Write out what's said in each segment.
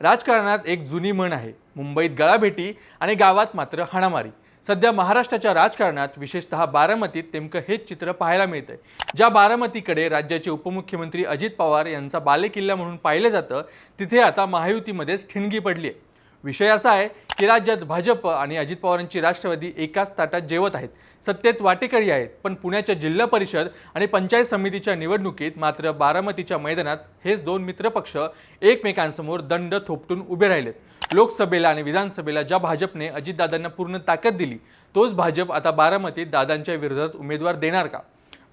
राजकारणात एक जुनी म्हण आहे, मुंबईत गळाभेटी आणि गावात मात्र हाणामारी। सध्या महाराष्ट्राच्या राजकारणात विशेषतः बारामतीत नेमकं हेच चित्र पाहायला मिळतंय। ज्या बारामतीकडे राज्याचे उपमुख्यमंत्री अजित पवार यांचा बालेकिल्ला म्हणून पाहिलं जातं, तिथे आता महायुतीमध्येच ठिणगी पडली आहे। विषय असा आहे की राज्यात भाजप आणि अजित पवारांची राष्ट्रवादी एकाच ताटात जेवत आहेत, सत्तेत वाटेकरी आहेत, पण पुण्याच्या जिल्हा परिषद आणि पंचायत समितीच्या निवडणुकीत मात्र बारामतीच्या मैदानात हेच दोन मित्रपक्ष एकमेकांसमोर दंड थोपटून उभे राहिलेत। लोकसभेला आणि विधानसभेला ज्या भाजपने अजितदादांना पूर्ण ताकद दिली, तोच भाजप आता बारामतीत दादांच्या विरोधात उमेदवार देणार का?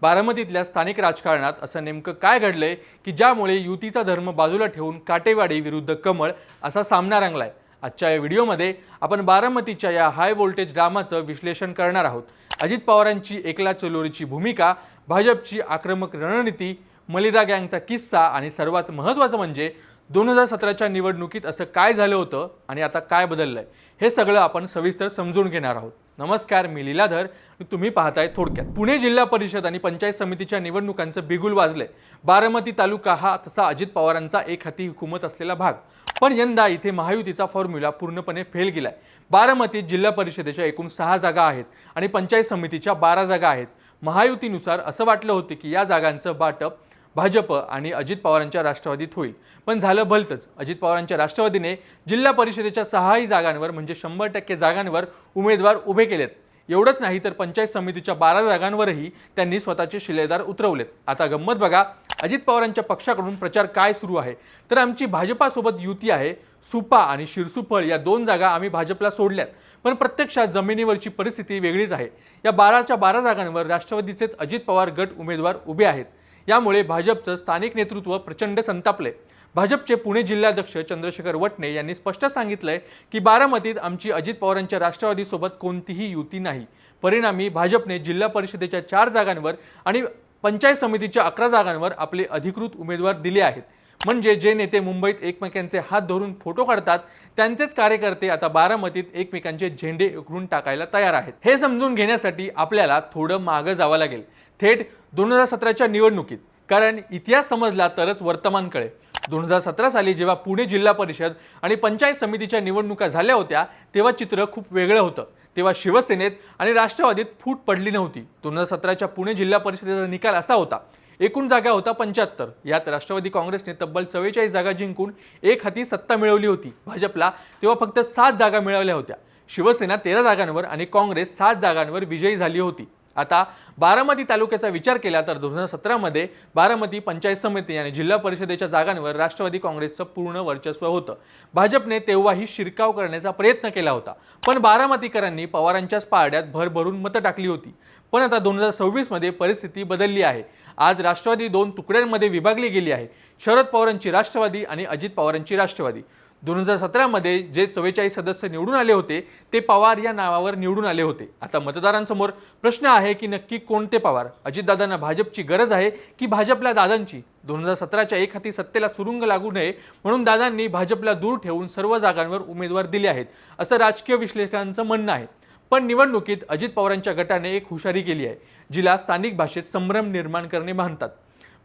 बारामतीतल्या स्थानिक राजकारणात असं नेमकं काय घडलंय की ज्यामुळे युतीचा धर्म बाजूला ठेवून काटेवाडी विरुद्ध कमळ असा सामना रंगलाय? आजच्या या व्हिडिओमध्ये आपण बारामतीच्या या हाय व्होल्टेज ड्रामाचं विश्लेषण करणार आहोत। अजित पवारांची एकला चलोरीची भूमिका, भाजपची आक्रमक रणनीती, मलिदा गँगचा किस्सा आणि सर्वात महत्त्वाचं म्हणजे 2017च्या निवडणुकीत असं काय झालं होतं आणि आता काय बदललंय, हे सगळं आपण सविस्तर समजून घेणार आहोत। नमस्कार, मी लीलाधर, तुम्ही पाहताय थोडक्यात। पुणे जिल्हा परिषद आणि पंचायत समितीच्या निवडणुकांचं बिगुल वाजलंय। बारामती तालुका हा तसा अजित पवारांचा एक हाती हुकूमत असलेला भाग, पण यंदा इथे महायुतीचा फॉर्म्युला पूर्णपणे फेल गेलाय। बारामतीत जिल्हा परिषदेच्या एकूण 6 जागा आहेत आणि पंचायत समितीच्या 12 जागा आहेत। महायुतीनुसार असं वाटलं होतं की या जागांचं वाटप भाजप आणि अजित पवारांच्या राष्ट्रवादीत होईल, पण झालं भलतंच। अजित पवारांच्या राष्ट्रवादीने जिल्हा परिषदेच्या 6 जागांवर म्हणजे 100% जागांवर उमेदवार उभे केलेत। एवढंच नाही तर पंचायत समितीच्या 12 जागांवरही त्यांनी स्वतःचे शिलेदार उतरवलेत। आता गंमत बघा, अजित पवारांच्या पक्षाकडून प्रचार काय सुरू आहे तर आमची भाजपासोबत युती आहे, सुपा आणि शिरसुफळ या 2 जागा आम्ही भाजपला सोडल्यात, पण प्रत्यक्षात जमिनीवरची परिस्थिती वेगळीच आहे। या 12च्या 12 जागांवर राष्ट्रवादीचे अजित पवार गट उमेदवार उभे आहेत। यामुळे भाजपचं स्थानिक नेतृत्व प्रचंड संतापले। भाजपचे पुणे जिल्हाध्यक्ष चंद्रशेखर वटणे यांनी स्पष्ट सांगितलंय की बारामतीत आमची अजित पवारांच्या राष्ट्रवादीसोबत कोणतीही युती नाही। परिणामी भाजपने जिल्हा परिषदेच्या 4 जागांवर आणि पंचायत समितीच्या 11 जागांवर आपले अधिकृत उमेदवार दिले आहेत। म्हणजे जे नेते मुंबईत एकमेकांचे हात धरून फोटो काढतात, त्यांचेच कार्यकर्ते आता बारामतीत एकमेकांचे झेंडे उखडून टाकायला तयार आहेत। हे समजून घेण्यासाठी आपल्याला थोडं मागं जावं लागेल, थेट 2017च्या निवडणुकीत, कारण इतिहास समजला तरच वर्तमान कळेल। 2017 साली जेव्हा पुणे जिल्हा परिषद आणि पंचायत समितीच्या निवडणुका झाल्या होत्या, तेव्हा चित्र खूप वेगळं होतं। तेव्हा शिवसेनेत आणि राष्ट्रवादीत फूट पडली नव्हती। 2017च्या पुणे जिल्हा परिषदेचा निकाल असा होता, एकूण जागा होता 75, यात राष्ट्रवादी काँग्रेसने तब्बल 44 जागा जिंकून एक हाती सत्ता मिळवली होती। भाजपला तेव्हा फक्त 7 जागा मिळाल्या होत्या। शिवसेना 13 जागांवर आणि काँग्रेस 7 जागांवर विजयी झाली होती। आता बारामती तालुक्याचा विचार केला तर 2017 मध्ये बारामती पंचायत समिती आणि जिल्हा परिषदेच्या जागांवर राष्ट्रवादी काँग्रेसचं पूर्ण वर्चस्व होतं। भाजपने तेव्हाही शिरकाव करण्याचा प्रयत्न केला होता, पण बारामतीकरांनी पवारांच्याच पारड्यात भरभरून मतं टाकली होती। पण आता 2026 मध्ये परिस्थिती बदलली आहे। आज राष्ट्रवादी 2 तुकड्यांमध्ये विभागली गेली आहे, शरद पवारांची राष्ट्रवादी आणि अजित पवारांची राष्ट्रवादी। 2017 मध्ये जे 44 सदस्य निवडून आले होते ते पवार या नावावर निवडून आले होते। आता मतदारांसमोर प्रश्न आहे की नक्की कोणते पवार? अजितदादांना भाजपची गरज आहे की भाजपला दादांची? 2017च्या एक हाती सत्तेला सुरुंग लागू नये म्हणून दादांनी भाजपला दूर ठेवून सर्व जागांवर उमेदवार दिले आहेत, असं राजकीय विश्लेषकांचं म्हणणं आहे। पण निवडणुकीत अजित पवारांच्या गटाने एक हुशारी केली आहे, जिला स्थानिक भाषेत संभ्रम निर्माण करणे म्हणतात।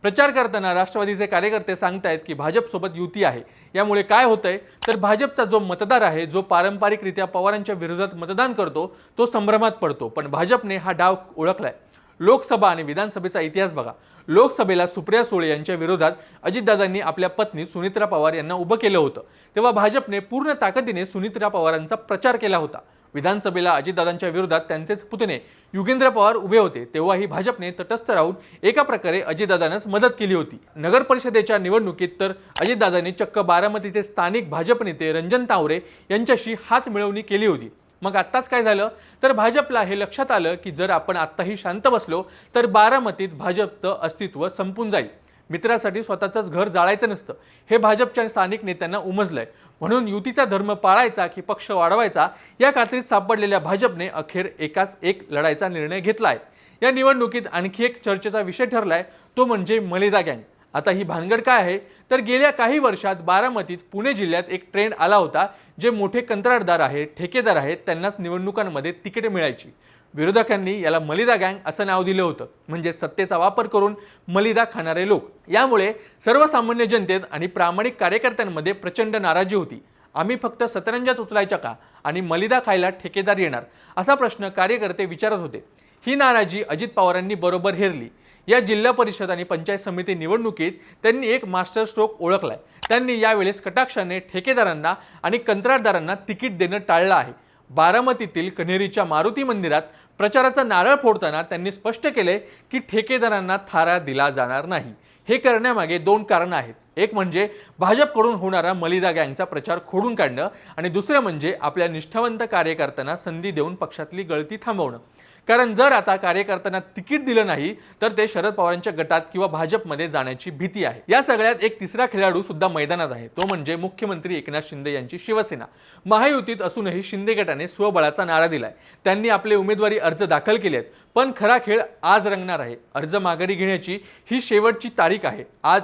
प्रचार करताना राष्ट्रवादीचे कार्यकर्ते सांगतायत की भाजपसोबत युती आहे। यामुळे काय होतंय तर भाजपचा जो मतदार आहे, जो पारंपरिकरित्या पवारांच्या विरोधात मतदान करतो, तो संभ्रमात पडतो। पण भाजपने हा डाव ओळखलाय। लोकसभा आणि विधानसभेचा इतिहास बघा। लोकसभेला सुप्रिया सुळे यांच्या विरोधात अजितदादांनी आपल्या पत्नी सुनित्रा पवार यांना उभं केलं होतं, तेव्हा भाजपने पूर्ण ताकदीने सुनित्रा पवारांचा प्रचार केला होता। विधानसभेला अजितदादांच्या विरोधात त्यांचेच पुतणे युगेंद्र पवार उभे होते, तेव्हाही भाजपने तटस्थ राहून एका प्रकारे अजितदादांनाच मदत केली होती। नगर परिषदेच्या निवडणुकीत तर अजितदादांनी चक्क बारामतीचे स्थानिक भाजप नेते रंजन तावरे यांच्याशी हात मिळवणी केली होती। मग आत्ताच काय झालं तर भाजपला हे लक्षात आलं की जर आपण आत्ताही शांत बसलो तर बारामतीत भाजपचं अस्तित्व संपून जाईल। मित्रासाठी स्वतःचंच घर जाळायचं नसतं, हे भाजपच्या स्थानिक नेत्यांना उमजलंय। म्हणून युतीचा धर्म पाळायचा की पक्ष वाढवायचा या कात्रीत सापडलेल्या भाजपने अखेर एकाच एक लढायचा निर्णय घेतलाय। या निवडणुकीत आणखी एक चर्चेचा विषय ठरलाय, तो म्हणजे मलिदा गँग। आता ही भानगड काय आहे तर गेल्या काही वर्षात बारामतीत पुणे जिल्ह्यात एक ट्रेंड आला होता, जे मोठे कंत्राटदार आहेत, ठेकेदार आहेत, त्यांनाच निवडणुकांमध्ये तिकीट मिळायची. विरोधकांनी याला मलिदा गँग असं नाव दिलं होतं, म्हणजे सत्तेचा वापर करून मलिदा खाणारे लोक. यामुळे सर्वसामान्य जनतेत आणि प्रामाणिक कार्यकर्त्यांमध्ये प्रचंड नाराजी होती. आम्ही फक्त सतरंजाच उचलायच्या का आणि मलिदा खायला ठेकेदार येणार, असा प्रश्न कार्यकर्ते विचारत होते. ही नाराजी अजित पवारांनी बरोबर हेरली. या जिल्हा परिषद आणि पंचायत समिती निवडणुकीत त्यांनी एक मास्टर स्ट्रोक ओळखलाय. त्यांनी यावेळेस कटाक्षाने ठेकेदारांना आणि कंत्राटदारांना तिकीट देणं टाळलं आहे. बारामतीतील कन्हेरीच्या मारुती मंदिरात प्रचाराचा नारळ फोडताना त्यांनी स्पष्ट केले की ठेकेदारांना थारा दिला जाणार नाही. हे करण्यामागे दोन कारणं आहेत. एक म्हणजे भाजपकडून होणारा मलिदा गँगचा प्रचार खोडून काढणं आणि दुसरं म्हणजे आपल्या निष्ठावंत कार्यकर्त्यांना संधी देऊन पक्षातली गळती थांबवणं. कारण जर आता कार्यकर्त्यांना तिकीट दिलं नाही तर ते शरद पवारांच्या गटात किंवा भाजपमध्ये जाण्याची भीती आहे. या सगळ्यात एक तिसरा खेळाडू सुद्धा मैदानात आहे, तो म्हणजे मुख्यमंत्री एकनाथ शिंदे यांची शिवसेना. महायुतीत असूनही शिंदे गटाने स्वबळाचा नारा दिलाय. त्यांनी आपले उमेदवारी अर्ज दाखल केलेत, पण खरा खेळ आज रंगणार आहे. अर्ज माघारी घेण्याची ही शेवटची तारीख आहे. आज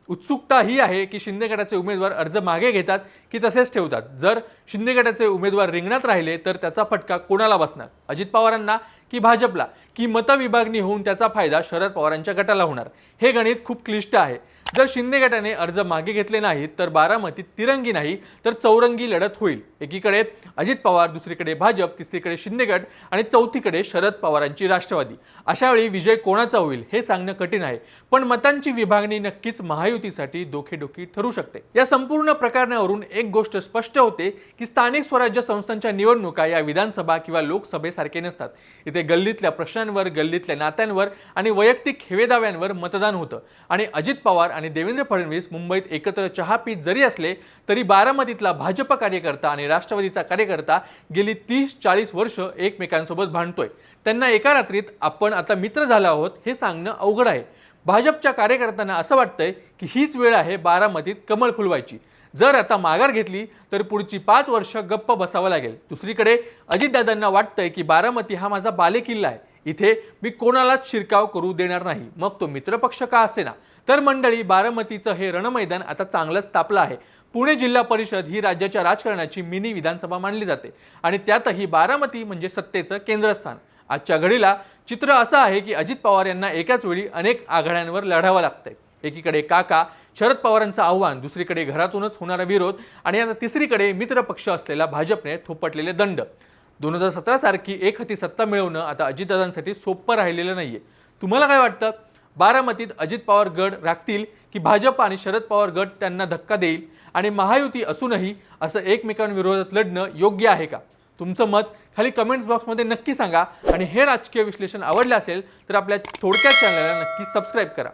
उत्सुकता ही आहे की शिंदे गटाचे उमेदवार अर्ज मागे घेतात की तसेच ठेवतात. जर शिंदे गटाचे उमेदवार रिंगणात राहिले तर त्याचा फटका कोणाला बसणार? अजित पवारांना की भाजपला? की मतविभागणी होऊन त्याचा फायदा शरद पवारांच्या गटाला होणार? हे गणित खूप क्लिष्ट आहे. जर शिंदे गटाने अर्ज मागे घेतले नाहीत तर बारामतीत तिरंगी नाही तर चौरंगी लढत होईल. एकीकडे अजित पवार, दुसरीकडे भाजप, तिसरीकडे शिंदे गट आणि चौथीकडे शरद पवारांची राष्ट्रवादी. अशा वेळी विजय कोणाचा होईल हे सांगणं कठीण आहे, पण मतांची विभागणी नक्कीच महायुतीसाठी डोकेडोकी ठरू शकते. या संपूर्ण प्रकरणावरून एक गोष्ट स्पष्ट होते की स्थानिक स्वराज्य संस्थांच्या निवडणुका या विधानसभा किंवा लोकसभेसारखे नसतात. इथे गल्लीतल्या प्रश्नांवर, गल्लीतल्या नात्यांवर आणि वैयक्तिक हेवेदाव्यांवर मतदान होतं. आणि अजित पवार आणि देवेंद्र फडणवीस मुंबईत एकत्र चहा पीत जरी असले तरी बारामतीतला भाजप कार्यकर्ता आणि राष्ट्रवादीचा कार्यकर्ता गेली 30-40 वर्ष एकमेकांसोबत भांडतोय. त्यांना एका रात्रीत आपण आता मित्र झालो आहोत हे सांगणं अवघड आहे. भाजपच्या कार्यकर्त्यांना असं वाटतंय की हीच वेळ आहे बारामतीत कमळ फुलवायची. जर आता माघार घेतली तर पुढची 5 वर्ष गप्प बसावं लागेल. दुसरीकडे अजितदादांना वाटतंय की बारामती हा माझा बालेकिल्ला आहे, इथे मी कोणालाच शिरकाव करू देणार नाही, मग तो मित्रपक्ष का असेना. तर मंडळी, बारामतीचं हे रणमैदान आता चांगलंच तापलं आहे. पुणे जिल्हा परिषद ही राज्याच्या राजकारणाची मिनी विधानसभा मानली जाते आणि त्यातही बारामती म्हणजे सत्तेचं केंद्रस्थान. आजच्या घडीला चित्र असं आहे की अजित पवार यांना एकाच वेळी अनेक आघाड्यांवर लढावं लागतंय. एकीकडे काका शरद पवारांचं आव्हान, दुसरीकडे घरातूनच होणारा विरोध आणि आता तिसरीकडे मित्रपक्ष असलेला भाजपने थोपटलेले दंड. 2017 सारखी एकहाती सत्ता मिळवणं आता अजितदादांसाठी सोपं राहिलेलं नाहीये. तुम्हाला काय वाटतं? बारामतीत अजित पवार गट राखतील की भाजप आणि शरद पवार गट त्यांना धक्का देईल? आणि महायुती असूनही असं एकमेकांविरोधात लढणं योग्य आहे का? तुमचं मत खाली कमेंट्स बॉक्समध्ये नक्की सांगा आणि हे राजकीय विश्लेषण आवडले असेल तर आपल्या थोडक्यात चॅनलला नक्की सबस्क्राईब करा.